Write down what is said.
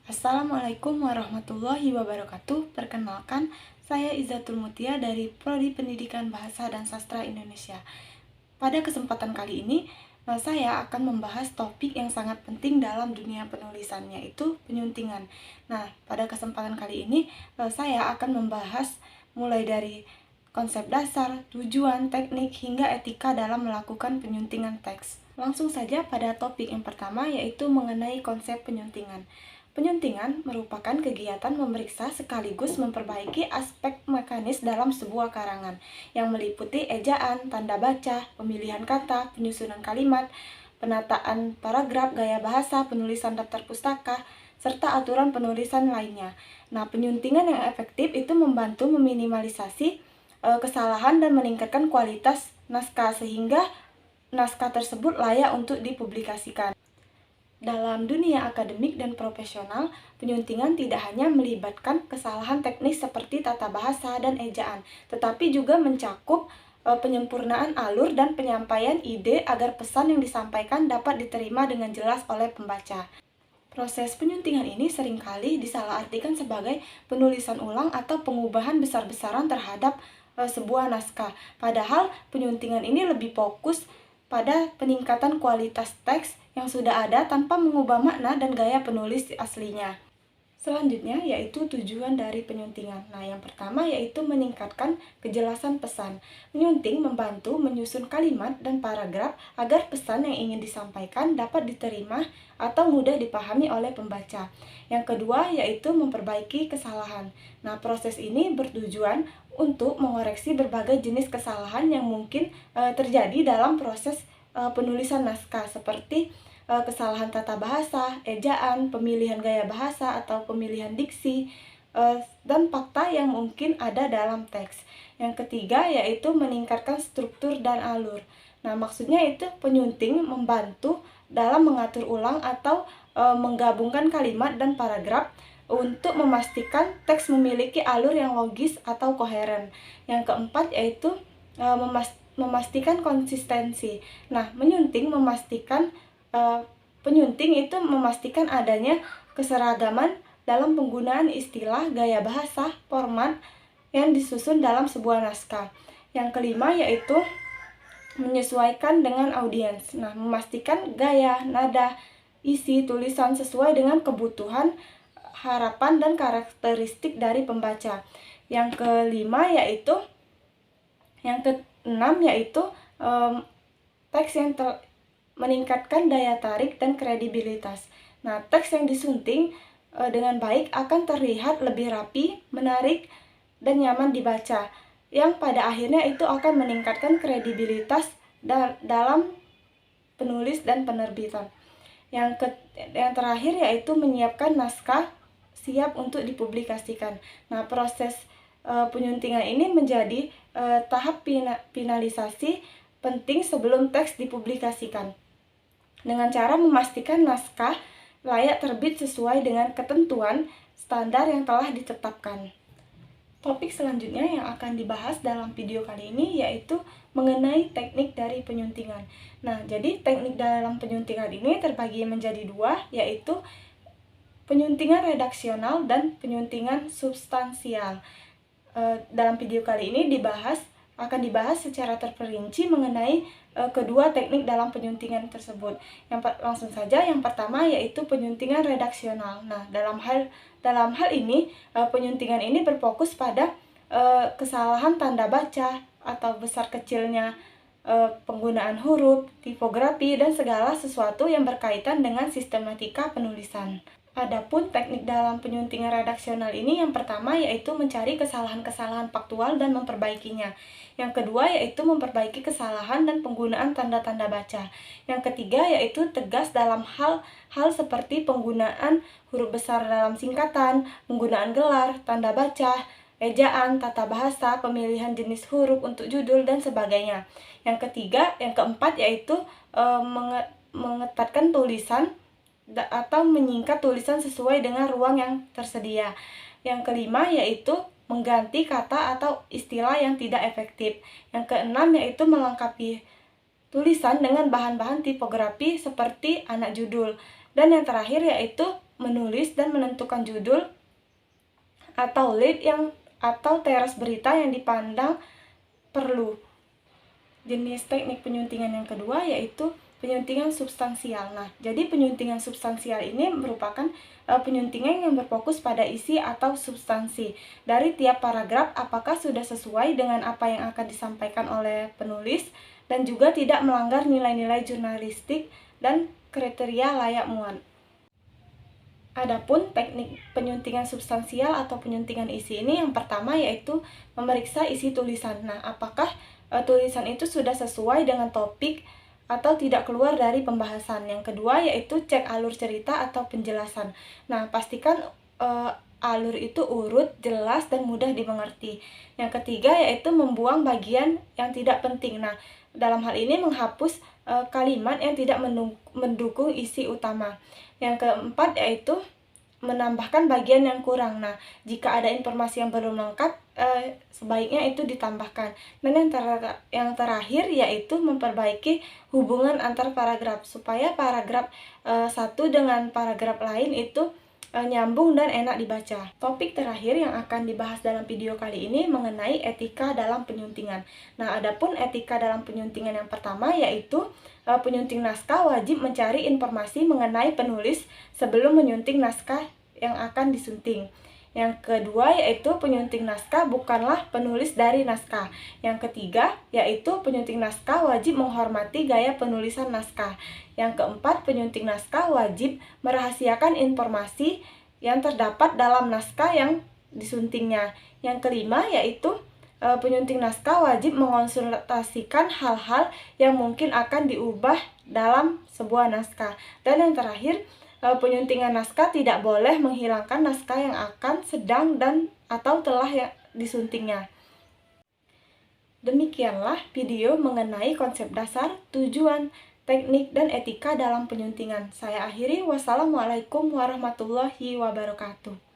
Assalamualaikum warahmatullahi wabarakatuh. Perkenalkan, saya Izzatul Mutia dari Prodi Pendidikan Bahasa dan Sastra Indonesia. Pada kesempatan kali ini, saya akan membahas topik yang sangat penting dalam dunia penulisan, yaitu penyuntingan. Nah, pada kesempatan kali ini, saya akan membahas mulai dari konsep dasar, tujuan, teknik, hingga etika dalam melakukan penyuntingan teks. Langsung saja pada topik yang pertama, yaitu mengenai konsep penyuntingan. Penyuntingan merupakan kegiatan memeriksa sekaligus memperbaiki aspek mekanis dalam sebuah karangan, yang meliputi ejaan, tanda baca, pemilihan kata, penyusunan kalimat, penataan paragraf, gaya bahasa, penulisan daftar pustaka, serta aturan penulisan lainnya. Nah, penyuntingan yang efektif itu membantu meminimalisasi kesalahan dan meningkatkan kualitas naskah sehingga naskah tersebut layak untuk dipublikasikan. Dalam dunia akademik dan profesional, penyuntingan tidak hanya melibatkan kesalahan teknis seperti tata bahasa dan ejaan, tetapi juga mencakup penyempurnaan alur dan penyampaian ide agar pesan yang disampaikan dapat diterima dengan jelas oleh pembaca. Proses penyuntingan ini seringkali disalahartikan sebagai penulisan ulang atau pengubahan besar-besaran terhadap sebuah naskah. Padahal penyuntingan ini lebih fokus pada peningkatan kualitas teks yang sudah ada tanpa mengubah makna dan gaya penulis aslinya. Selanjutnya yaitu tujuan dari penyuntingan. Nah, yang pertama yaitu meningkatkan kejelasan pesan. Menyunting membantu menyusun kalimat dan paragraf agar pesan yang ingin disampaikan dapat diterima atau mudah dipahami oleh pembaca. Yang kedua yaitu memperbaiki kesalahan. Nah, proses ini bertujuan untuk mengoreksi berbagai jenis kesalahan yang mungkin terjadi dalam proses penulisan naskah, seperti kesalahan tata bahasa, ejaan, pemilihan gaya bahasa atau pemilihan diksi, dan fakta yang mungkin ada dalam teks. Yang ketiga yaitu meningkatkan struktur dan alur. Nah, maksudnya itu penyunting membantu dalam mengatur ulang atau menggabungkan kalimat dan paragraf untuk memastikan teks memiliki alur yang logis atau koheren. Yang keempat yaitu memastikan konsistensi. Nah, penyunting itu memastikan adanya keseragaman dalam penggunaan istilah, gaya bahasa, format yang disusun dalam sebuah naskah. Yang kelima yaitu menyesuaikan dengan audiens. Nah, memastikan gaya, nada, isi tulisan sesuai dengan kebutuhan, harapan, dan karakteristik dari pembaca. Yang keenam yaitu teks yang meningkatkan daya tarik dan kredibilitas. Nah, teks yang disunting dengan baik akan terlihat lebih rapi, menarik, dan nyaman dibaca, yang pada akhirnya itu akan meningkatkan kredibilitas dalam penulis dan penerbitan. Yang terakhir yaitu menyiapkan naskah siap untuk dipublikasikan. Nah, proses penyuntingan ini menjadi tahap finalisasi penting sebelum teks dipublikasikan, dengan cara memastikan naskah layak terbit sesuai dengan ketentuan standar yang telah ditetapkan. Topik selanjutnya yang akan dibahas dalam video kali ini yaitu mengenai teknik dari penyuntingan. Nah, jadi teknik dalam penyuntingan ini terbagi menjadi dua, yaitu penyuntingan redaksional dan penyuntingan substansial. Dalam video kali ini akan dibahas secara terperinci mengenai kedua teknik dalam penyuntingan tersebut. Langsung saja, yang pertama yaitu penyuntingan redaksional. Nah, dalam hal ini penyuntingan ini berfokus pada kesalahan tanda baca atau besar kecilnya penggunaan huruf, tipografi, dan segala sesuatu yang berkaitan dengan sistematika penulisan. Adapun teknik dalam penyuntingan redaksional ini yang pertama yaitu mencari kesalahan-kesalahan faktual dan memperbaikinya. Yang kedua yaitu memperbaiki kesalahan dan penggunaan tanda-tanda baca. Yang ketiga yaitu tegas dalam hal seperti penggunaan huruf besar dalam singkatan, penggunaan gelar, tanda baca, ejaan, tata bahasa, pemilihan jenis huruf untuk judul, dan sebagainya. Yang keempat yaitu mengetatkan tulisan atau menyingkat tulisan sesuai dengan ruang yang tersedia. Yang kelima yaitu mengganti kata atau istilah yang tidak efektif. Yang keenam yaitu melengkapi tulisan dengan bahan-bahan tipografi seperti anak judul. Dan yang terakhir yaitu menulis dan menentukan judul atau lead atau teras berita yang dipandang perlu. Jenis teknik penyuntingan yang kedua yaitu penyuntingan substansial. Nah, jadi penyuntingan substansial ini merupakan penyuntingan yang berfokus pada isi atau substansi dari tiap paragraf, apakah sudah sesuai dengan apa yang akan disampaikan oleh penulis dan juga tidak melanggar nilai-nilai jurnalistik dan kriteria layak muat. Adapun teknik penyuntingan substansial atau penyuntingan isi ini yang pertama yaitu memeriksa isi tulisan. Nah, apakah tulisan itu sudah sesuai dengan topik atau tidak keluar dari pembahasan. Yang kedua yaitu cek alur cerita atau penjelasan. Nah, pastikan alur itu urut, jelas, dan mudah dimengerti. Yang ketiga yaitu membuang bagian yang tidak penting. Nah, dalam hal ini menghapus kalimat yang tidak mendukung isi utama. Yang keempat yaitu menambahkan bagian yang kurang. Nah, jika ada informasi yang belum lengkap, sebaiknya itu ditambahkan. Dan yang terakhir yaitu memperbaiki hubungan antar paragraf supaya paragraf satu dengan paragraf lain itu nyambung dan enak dibaca. Topik terakhir yang akan dibahas dalam video kali ini mengenai etika dalam penyuntingan. Nah, adapun etika dalam penyuntingan yang pertama yaitu penyunting naskah wajib mencari informasi mengenai penulis sebelum menyunting naskah yang akan disunting. Yang kedua yaitu penyunting naskah bukanlah penulis dari naskah. Yang ketiga yaitu penyunting naskah wajib menghormati gaya penulisan naskah. Yang keempat, penyunting naskah wajib merahasiakan informasi yang terdapat dalam naskah yang disuntingnya. Yang kelima yaitu penyunting naskah wajib mengonsultasikan hal-hal yang mungkin akan diubah dalam sebuah naskah. Dan yang terakhir, penyuntingan naskah tidak boleh menghilangkan naskah yang akan, sedang, dan atau telah disuntingnya. Demikianlah video mengenai konsep dasar, tujuan, teknik, dan etika dalam penyuntingan. Saya akhiri, wassalamualaikum warahmatullahi wabarakatuh.